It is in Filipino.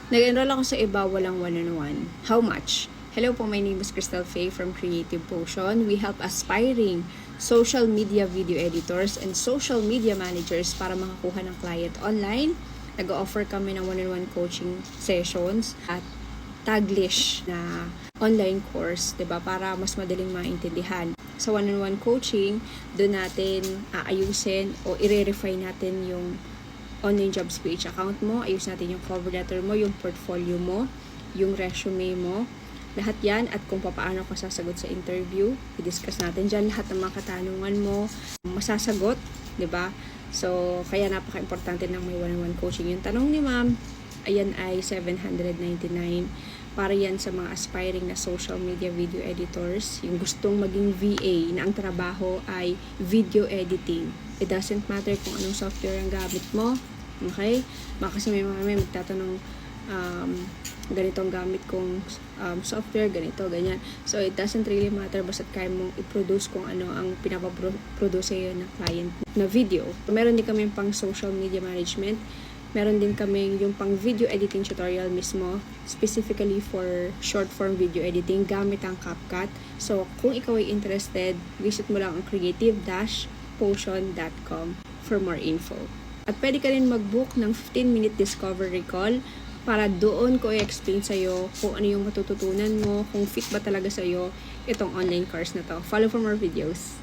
Nag-enroll ako sa iba, walang one-on-one. How much? Hello po, my name is Crystal Faye from Creative Potion. We help aspiring social media video editors and social media managers para makakuha ng client online. Nag-offer kami ng one-on-one coaching sessions at Taglish na online course, 'di ba? Para mas madaling maintindihan. Sa one-on-one coaching, doon natin aayusin o i-refine natin yung online jobs page account mo, ayos natin yung cover letter mo, yung portfolio mo, yung resume mo, lahat yan, at kung paano ka sasagot sa interview, i-discuss natin dyan lahat ng mga katanungan mo, masasagot, 'di ba? So, kaya napaka-importante ng may one-on-one coaching. Yung tanong ni ma'am, ayan ay $799. Para yan sa mga aspiring na social media video editors, yung gustong maging VA na ang trabaho ay video editing. It doesn't matter kung anong software ang gamit mo. Okay? Baka kasi may magtatanong, ganito ang gamit kong software, ganito, ganyan. So, it doesn't really matter basta kaya mong i-produce kung ano ang pinapaproduce sa'yo ng client na video. Meron din kami pang social media management. Meron din kami yung pang video editing tutorial mismo, specifically for short form video editing gamit ang CapCut. So, kung ikaw ay interested, visit mo lang ang creative-potion.com for more info. At pwede ka rin mag-book ng 15-minute discovery call para doon ko i-explain sa'yo kung ano yung matututunan mo, kung fit ba talaga sa'yo itong online course na to. Follow for more videos.